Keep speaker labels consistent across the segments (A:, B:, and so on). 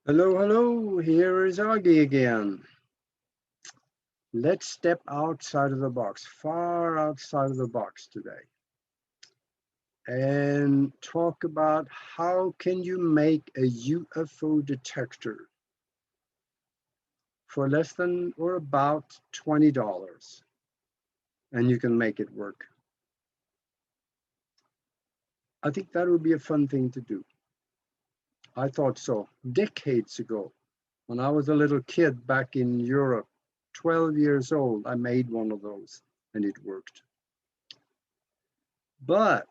A: Hello, hello, here is Augie again. Let's step outside of the box, far outside of the box today, and talk about how can you make a UFO detector for less than or about $20, and you can make it work. I think that would be a fun thing to do. I thought so decades ago when I was a little kid back in Europe, 12 years old. I made one of those and it worked. But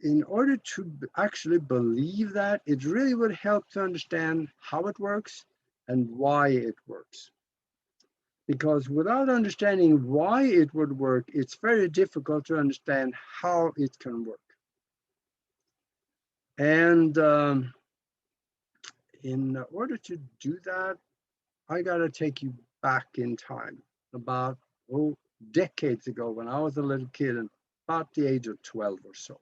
A: in order to actually believe that, it really would help to understand how it works and why it works. Because without understanding why it would work, it's very difficult to understand how it can work. And in order to do that, I got to take you back in time about, decades ago when I was a little kid and about the age of 12 or so.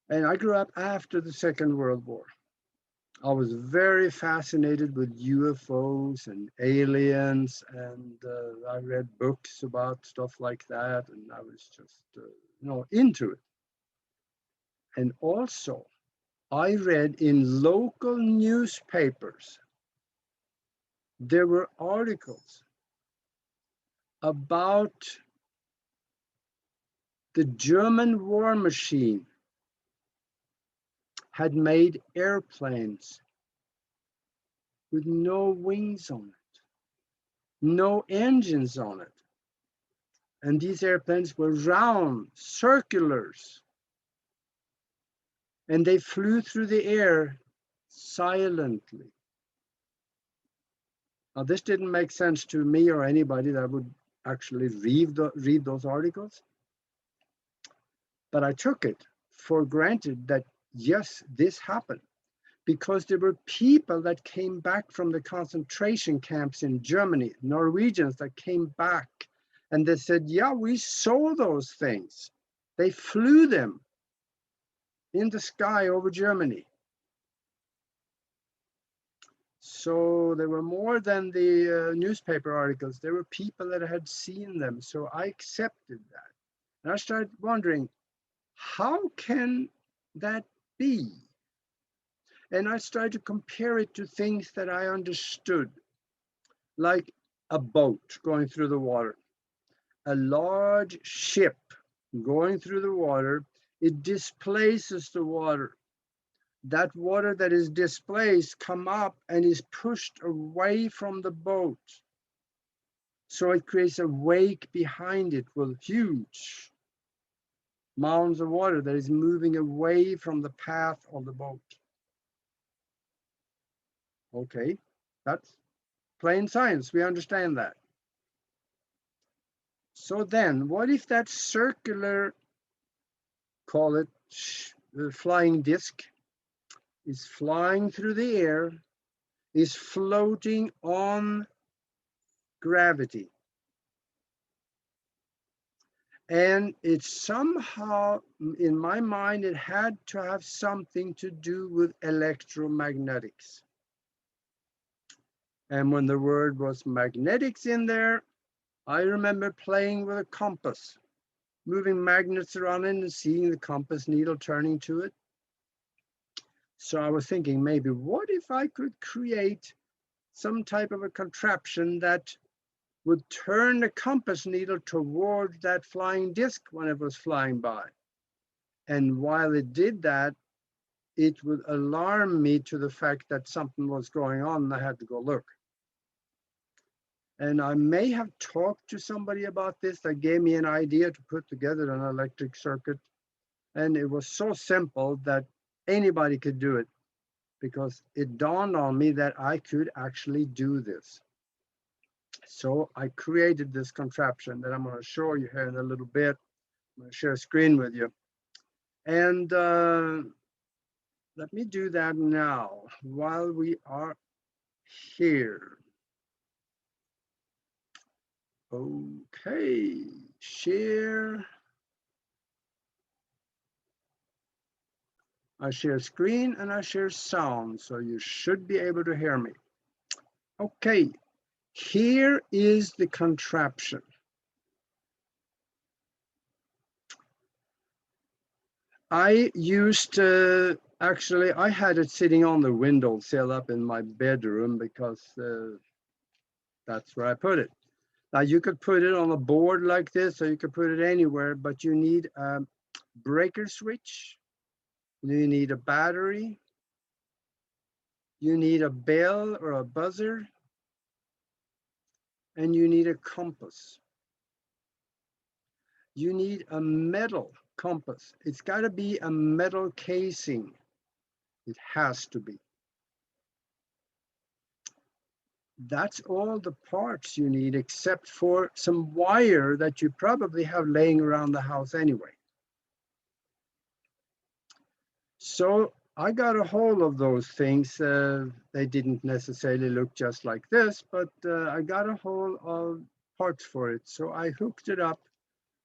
A: And I grew up after the Second World War. I was very fascinated with UFOs and aliens, and I read books about stuff like that, and I was just, into it. And also, I read in local newspapers, there were articles about the German war machine had made airplanes with no wings on it, no engines on it. And these airplanes were round, circulars, and they flew through the air silently. Now, this didn't make sense to me or anybody that would actually read those articles, but I took it for granted that, yes, this happened, because there were people that came back from the concentration camps in Germany, Norwegians that came back, and they said, yeah, we saw those things. They flew them in the sky over Germany. So there were more than the newspaper articles. There were people that had seen them. So I accepted that. And I started wondering, how can that be? And I started to compare it to things that I understood, like a boat going through the water, a large ship going through the water. It displaces the water. That water that is displaced come up and is pushed away from the boat. So it creates a wake behind it with huge mounds of water that is moving away from the path of the boat. Okay, that's plain science. We understand that. So then, what if that circular, call it flying disc, is flying through the air, is floating on gravity? And it somehow, in my mind, it had to have something to do with electromagnetics. And when the word was magnetics in there, I remember playing with a compass, moving magnets around it and seeing the compass needle turning to it. So I was thinking, maybe what if I could create some type of a contraption that would turn the compass needle toward that flying disc when it was flying by. And while it did that, it would alarm me to the fact that something was going on and I had to go look. And I may have talked to somebody about this that gave me an idea to put together an electric circuit. And it was so simple that anybody could do it, because it dawned on me that I could actually do this. So I created this contraption that I'm going to show you here in a little bit. I'm going to share a screen with you. And let me do that now while we are here. Okay, share. I share screen and I share sound, so you should be able to hear me. Okay, here is the contraption. I used actually, I had it sitting on the windowsill up in my bedroom because that's where I put it. Now you could put it on a board like this, or you could put it anywhere, but you need a breaker switch, you need a battery, you need a bell or a buzzer, and you need a compass. You need a metal compass. It's got to be a metal casing. It has to be. That's all the parts you need, except for some wire that you probably have laying around the house anyway. So I got a hold of those things. They didn't necessarily look just like this, but I got a hold of parts for it. So I hooked it up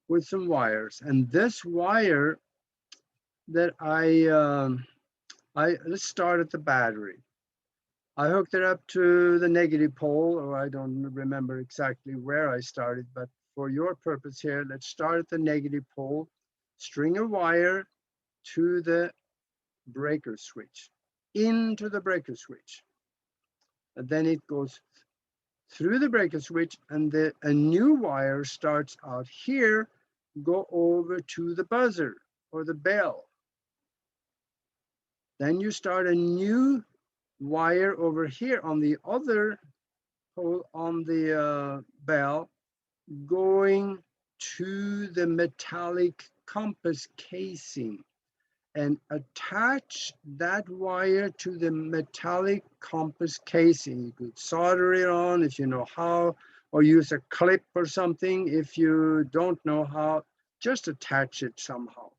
A: with some wires. And this wire that let's start at the battery. I hooked it up to the negative pole, or I don't remember exactly where I started, but for your purpose here, let's start at the negative pole, string a wire to the breaker switch, into the breaker switch. And then it goes through the breaker switch, and a new wire starts out here, go over to the buzzer or the bell. Then you start a new wire over here on the other pole on the bell, going to the metallic compass casing, and attach that wire to the metallic compass casing. You could solder it on if you know how, or use a clip or something. If you don't know how, just attach it somehow.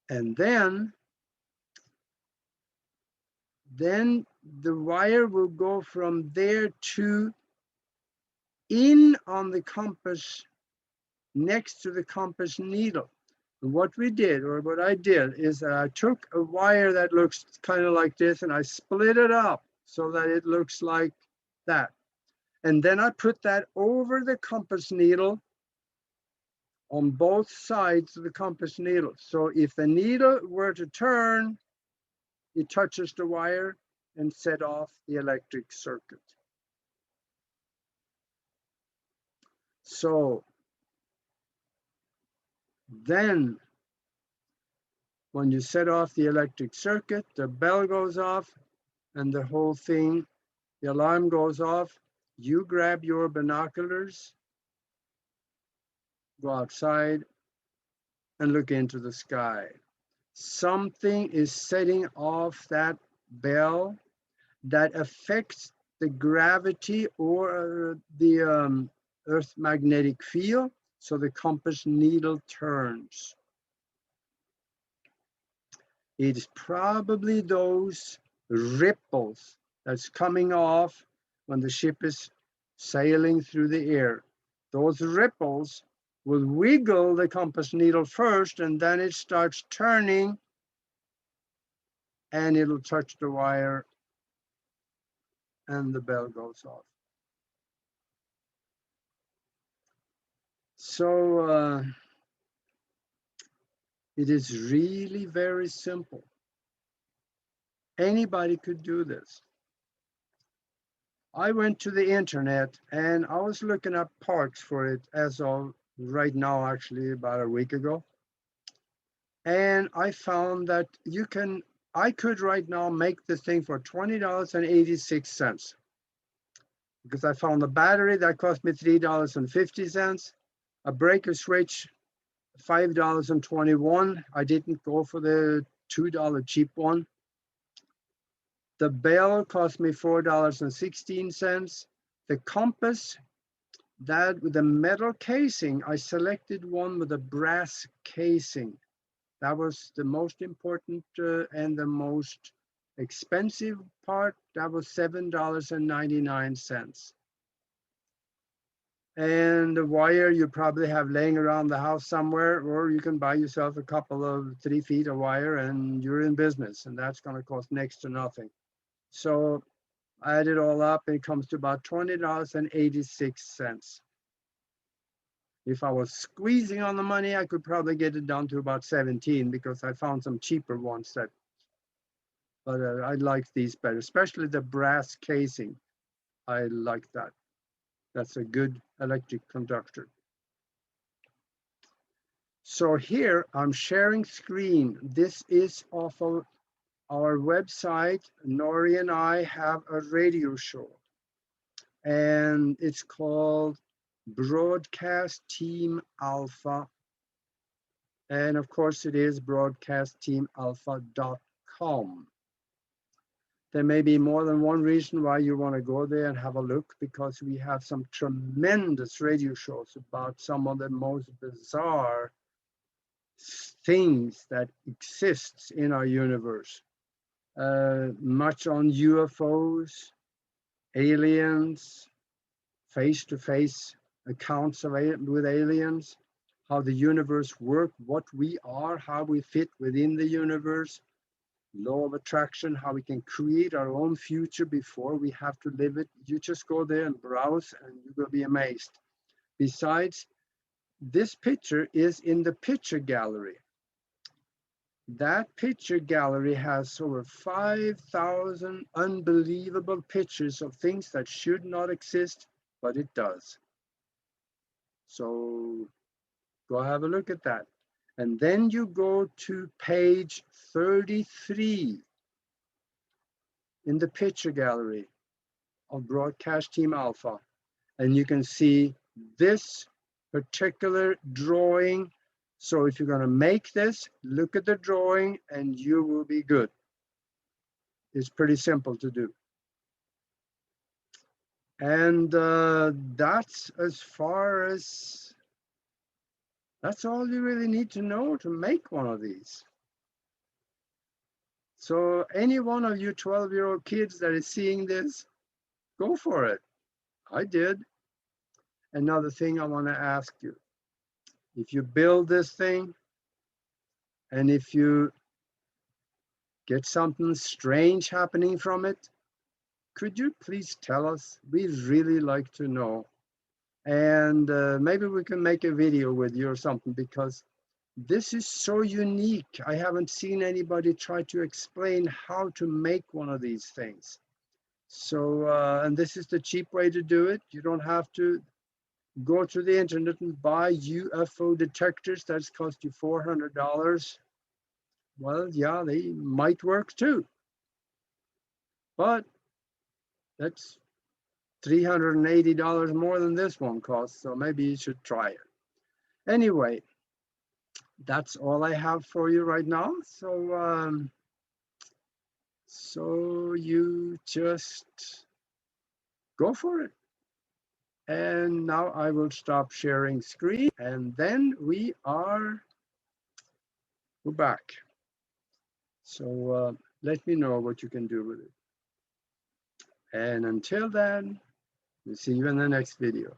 A: And then the wire will go from there to in on the compass, next to the compass needle. And what we did, or what I did, is that I took a wire that looks kind of like this and I split it up so that it looks like that. And then I put that over the compass needle on both sides of the compass needle. So if the needle were to turn, it touches the wire and set off the electric circuit. So then when you set off the electric circuit, the bell goes off and the whole thing, the alarm goes off. You grab your binoculars, go outside and look into the sky. Something is setting off that bell that affects the gravity or the Earth magnetic field, so the compass needle turns. It's probably those ripples that's coming off when the ship is sailing through the air. Those ripples will wiggle the compass needle first, and then it starts turning and it'll touch the wire and the bell goes off. So it is really very simple. Anybody could do this. I went to the internet and I was looking up parts for it as of right now, actually about a week ago. And I found that I could right now make this thing for $20.86, because I found a battery that cost me $3.50, a breaker switch, $5.21. I didn't go for the $2 cheap one. The bell cost me $4.16. The compass, that with the metal casing, I selected one with a brass casing. That was the most important and the most expensive part. That was $7.99. And the wire you probably have laying around the house somewhere, or you can buy yourself a couple of 3 feet of wire and you're in business, and that's going to cost next to nothing. So I add it all up, it comes to about $20.86. If I was squeezing on the money, I could probably get it down to about 17 because I found some cheaper ones that, but I like these better, especially the brass casing. I like that. That's a good electric conductor. So here I'm sharing screen. This is off of our website. Nori and I have a radio show, and it's called Broadcast Team Alpha. And of course it is broadcastteamalpha.com. There may be more than one reason why you want to go there and have a look, because we have some tremendous radio shows about some of the most bizarre things that exists in our universe. Much on UFOs, aliens, face-to-face accounts of with aliens, how the universe works, what we are, how we fit within the universe, law of attraction, how we can create our own future before we have to live it. You just go there and browse and you will be amazed. Besides, this picture is in the picture gallery. That picture gallery has over 5,000 unbelievable pictures of things that should not exist, but it does. So go have a look at that. And then you go to page 33 in the picture gallery of Broadcast Team Alpha. And you can see this particular drawing. So if you're going to make this, look at the drawing and you will be good. It's pretty simple to do. And that's all you really need to know to make one of these. So any one of you 12-year-old kids that is seeing this, go for it. I did. Another thing I want to ask you, if you build this thing and if you get something strange happening from it, could you please tell us? We'd really like to know. And maybe we can make a video with you or something, because this is so unique. I haven't seen anybody try to explain how to make one of these things. So, and this is the cheap way to do it. You don't have to go to the internet and buy UFO detectors. That's cost you $400. Well, yeah, they might work too. But that's $380 more than this one costs. So maybe you should try it. Anyway, that's all I have for you right now. So you just go for it. And now I will stop sharing screen, and then we're back. So let me know what you can do with it. And until then, we'll see you in the next video.